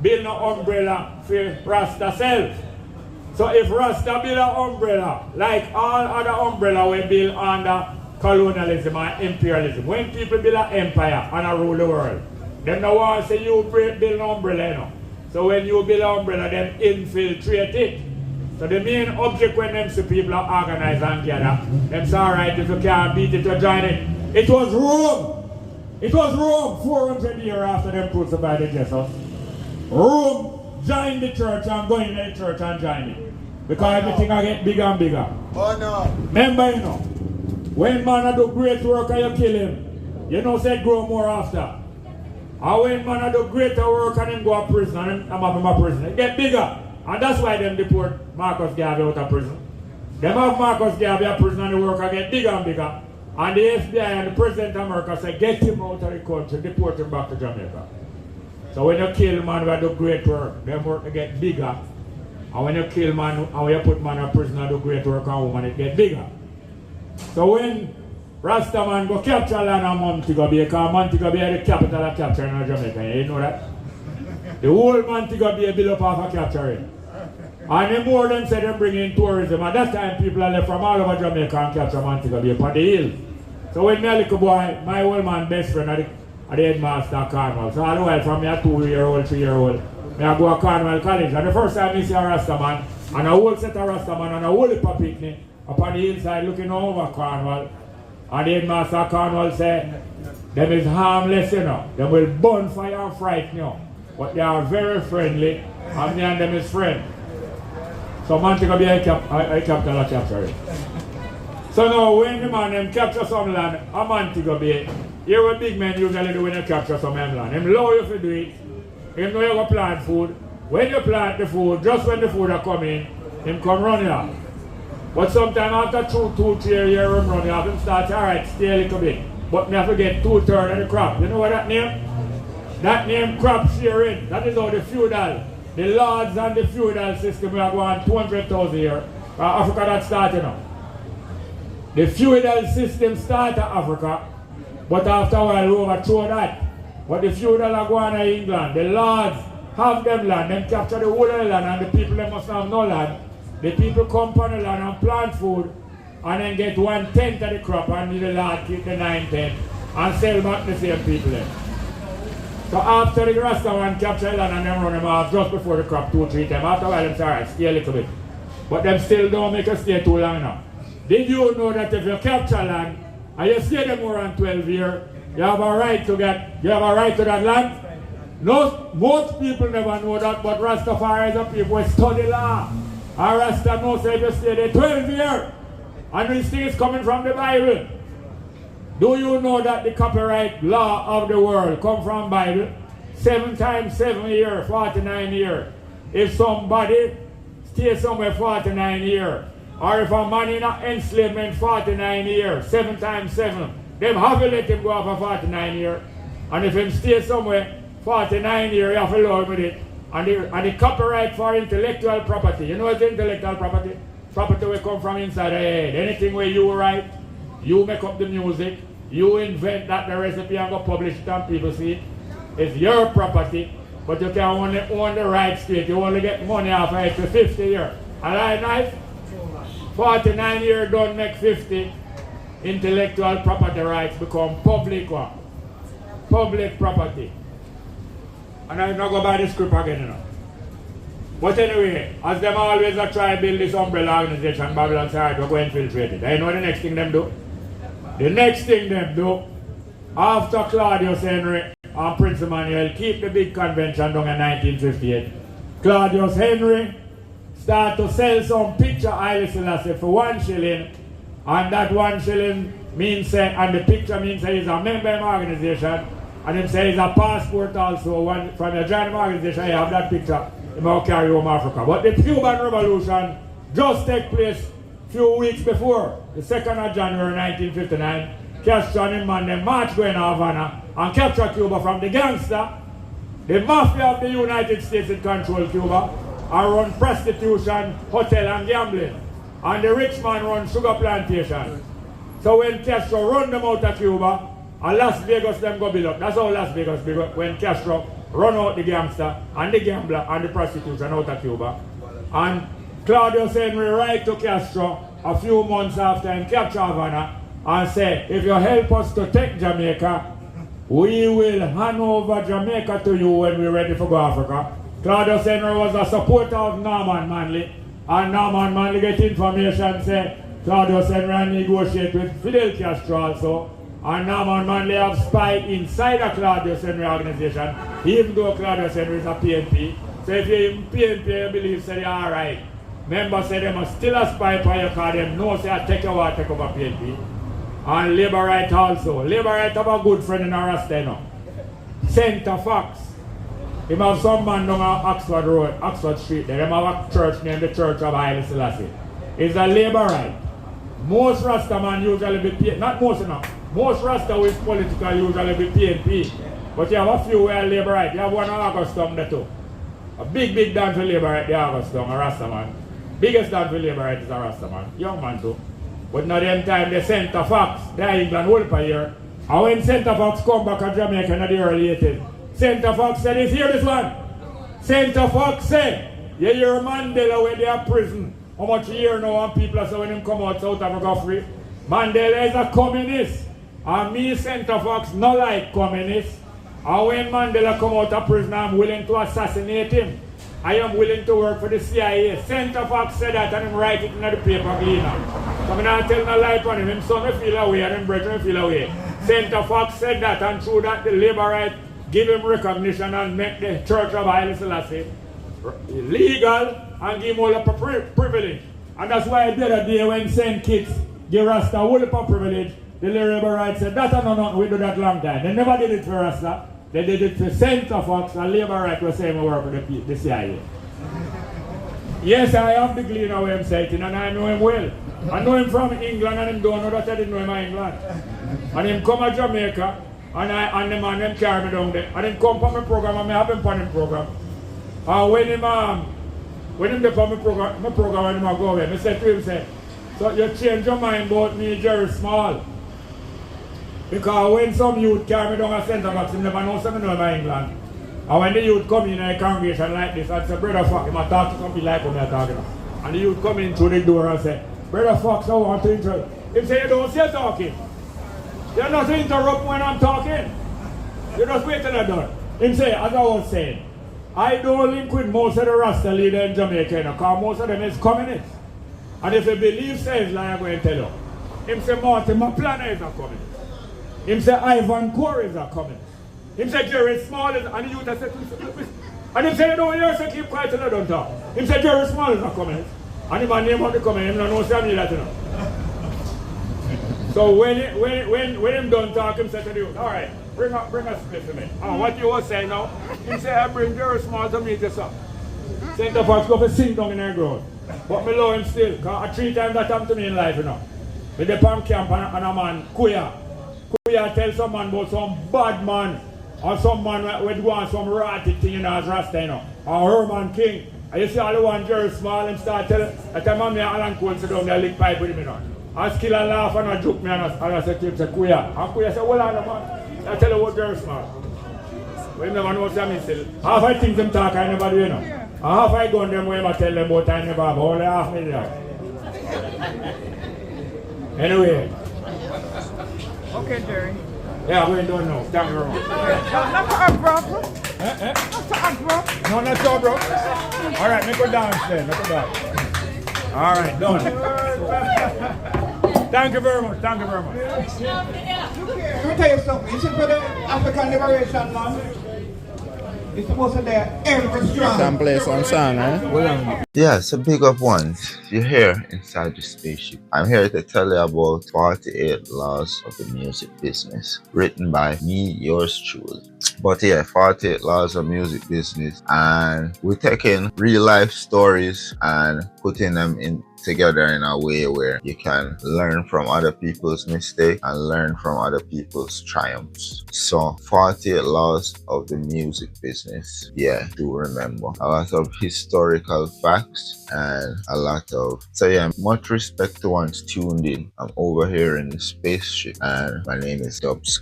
build no umbrella for Rasta self. So if Rasta build an umbrella, like all other umbrella we build under colonialism and imperialism, when people build an empire and rule the world, them no want to say you build an umbrella, you know. So when you build an umbrella, them infiltrate it. So the main object when them see people are organized and gather, them say alright, if you can't beat it, you join it. It was Rome. It was Rome 400 years after them crucified Jesus. Rome joined the church and go in the church and join it. Because everything will get bigger and bigger. Oh no. Remember, you know, when man do great work and you kill him, you know say grow more after. And when man do greater work and him go to prison and him have him a prison, it get bigger. And that's why them deport Marcus Garvey out of prison. Them have Marcus Garvey in prison and the work will get bigger and bigger. And the FBI and the President of America say get him out of the country, deport him back to Jamaica. So when you kill man who do great work, them work will get bigger. And when you kill man, and when you put man in prison and do great work on woman, it get bigger. So when Rasta man go capture land in Montego Bay, because Montego Bay is the capital of capture in Jamaica, you know that? The whole Montego Bay built up off of capturing. And the more them say them bring in tourism, and that time people are left from all over Jamaica and capture Montego Bay upon the hill. So when me a little boy, my old man best friend at the headmaster of Carnival. So all the while from me a 2-year-old, 3-year-old, me I go to Carnival College. And the first time I see a Rasta man, and a whole set of Rasta man and a whole heap of picnic upon the hillside looking over Carnival. And the headmaster of Carnival say, them is harmless, you know. Them will burn fire and frighten you. But they are very friendly, and me and them is friends. So Montego Bay I capital of capturing. So now when the man them capture some land a Montego Bay, here what big men usually do when you capture some land. Him allow you to do it. Him know you go plant food. When you plant the food, just when the food are coming, him come run here. But sometime after 2-3 years him run here, him start alright, stay a little bit. But me have to get 2/3 of the crop. You know what that name? That name crop sharing. That is how the feudal, the lords and the feudal system we are going 200,000 years. Africa that started now. The feudal system started Africa, but after a while we overthrow that. But the feudal are going to England. The lords have them land, them capture the whole of the land, and the people they must have no land. The people come on the land and plant food, and then get 1/10 of the crop, and the lord keep the 9/10 and sell back the same people then. So after the Rasta one capture the land and them run them off just before the crop 2-3 times. After a while them say alright, stay a little bit. But them still don't make us stay too long now. Did you know that if you capture land and you stay there more than 12 years, you have a right to that land? No, most people never know that, but Rastafarians and people study law. And Rasta knows if you stay there 12 years, and this thing is coming from the Bible. Do you know that the copyright law of the world come from Bible? 7 times 7 years, 49 years. If somebody stays somewhere 49 years, or if a man in an enslavement 49 years, 7 times 7, them have to let him go for 49 years. And if him stay somewhere 49 years, you have to allow him with it. And the copyright for intellectual property, you know what's intellectual property? Property will come from inside the head. Anything where you write, you make up the music, you invent that the recipe and go publish it and people see it. It's your property, but you can only own the rights to it. You only get money off of it for 50 years. And I knife, 49 years don't make 50. Intellectual property rights become public one. Public property. And I'm not going to buy the script again, you know. But anyway, as them always try to build this umbrella organization, Babylon say, alright, we're going to infiltrate it. You know the next thing them do? The next thing them do, after Claudius Henry and Prince Emmanuel keep the big convention done in 1958, Claudius Henry start to sell some picture Haile Selassie for 1 shilling, and that 1 shilling means, and the picture means he's a member of the organization, and him say he's a passport also. From the join organization, you have that picture, you might carry home Africa. But the Cuban Revolution just took place a few weeks before, the 2nd of January 1959. Castro and him and them march going to Havana and capture Cuba from the gangster. The mafia of the United States that control Cuba and run prostitution, hotel and gambling. And the rich man run sugar plantation. So when Castro run them out of Cuba, and Las Vegas them go build up. That's how Las Vegas build up when Castro run out the gangster and the gambler and the prostitution out of Cuba. And Claudio Henry write to Castro a few months after him capture Havana and say, if you help us to take Jamaica, we will hand over Jamaica to you when we're ready for go Africa. Claudio Henry was a supporter of Norman Manley, and Norman Manley get information say Claudio Henry negotiate with Fidel Castro also, and Norman Manley have spy inside the Claudio Henry organization, even though Claudio Henry is a PNP. So if you're in PNP, you believe say they're alright. Members say they must still a spy for you because them know say I take over PNP. And Labour Right also. Labour Right have a good friend in a Rasta, you know. Center Fox. He have some man down Oxford Road, Oxford Street there. They have a church named the Church of Haile Selassie. It's a Labour Right. Most Rasta man usually be PNP. Not most enough. Most Rasta with political usually be PNP. But you have a few who are Labour Right. You have one in Augustum there too. A big dance for Labour Right, the Augustum, a Rasta man. Biggest dance for Labour Right is a Rasta man. Young man too. But now them time the Center Fox, they England whole per year. And when Center Fox come back to Jamaica in the early 80s, Center Fox said, is here this one. Center Fox said, you hear Mandela where they are prison. How much year now and people are saying when him come out South Africa free? Mandela is a communist. And me, Center Fox, not like communists. And when Mandela come out of prison, I'm willing to assassinate him. I am willing to work for the CIA. Center Fox said that and him write it in the paper cleaner. So I'm not telling a lie on him. Him son will feel away and him brethren feel away. Center Fox said that, and through that the Labour Right give him recognition and make the Church of Haile Selassie legal and give him all the privilege. And that's why the other day when St. Kitts give Rasta all the privilege, the Labour Right said that's not nothing we do that long time. They never did it for Rasta. They did it for Center Fox, and Labour Right was saying we work with the CIA. Yes, I have the gleaner where I'm saying, and I know him well. I know him from England, and him don't know that I didn't know him in England. And him come to Jamaica, and the man them carry me down there. And him come for my program, and I have him on him program. And when him dey for my program when him go away, I said to him, say, so you change your mind about me, Jerry Small. Because when some youth carry me down a Center Box, they never know something about England. And when the youth come in a congregation like this and say, Brother Fox, him a talk to some people like what I'm talking about. And the youth come in through the door and say, Brother Fox, I want to interrupt. Him say, you don't see talking. You're not to interrupt when I'm talking. You just wait till I'm done. Him say, as I was saying, I don't link with most of the Rasta leaders in Jamaica, because most of them is communists. And if you believe says like I'm going to tell you. Him say, Martin McPlanner is a communist. Him say Ivan Corey is a communist. Him say Jerry Small is, and the youth has said, and him say, you don't hear, so keep quiet till I don't talk. Him say Jerry Small is a communist. And him a name of the communist, him don't know Samuel that, you know. So when him done talk, him say to the youth, all right, bring a split to me. What you was saying now? Him say, I bring Jerry Small to meet us up. Center Fox go for sing down in the ground. But me love him still, because 3 times that happened to me in life, you know. With the palm camp and a man, Kuya tell some man about some bad man, or some man would go on some ratty thing, you know, as Rasta, you know, or Herman King. And you see all the one Jerry Small, him start telling, at the man me and Alan Cole sit down there, lick pipe with him, you know. I skill and laugh and I joke me and I say to him, say, Kuya. And Kuya say, hold on, man. I tell you what Jerry Small. Well, never know what I still. Half I think them talk, I never do, you know. And half I go on them way, I tell them about I never have, only half me there. Anyway. Okay, Jerry. Yeah, we don't know. Thank you very much. Not to act, bro. Not to act, bro. No, not so, bro. All right, make a dance then. Make a dance. All right, done. Thank you very much. Thank you very much. Let me tell you something. You see, for the African liberation, man, it's supposed to be every strong. Can play some song, eh? Yeah, so big up ones. You're here inside the spaceship. I'm here to tell you about 48 Laws of the Music Business, written by me, yours truly. But yeah, 48 Laws of Music Business, and we're taking real life stories and putting them in together in a way where you can learn from other people's mistakes and learn from other people's triumphs. So 48 Laws of the Music Business. Yeah, do remember a lot of historical facts and a lot of, so yeah, much respect to ones tuned in. I'm over here in the spaceship and my name is Dubs.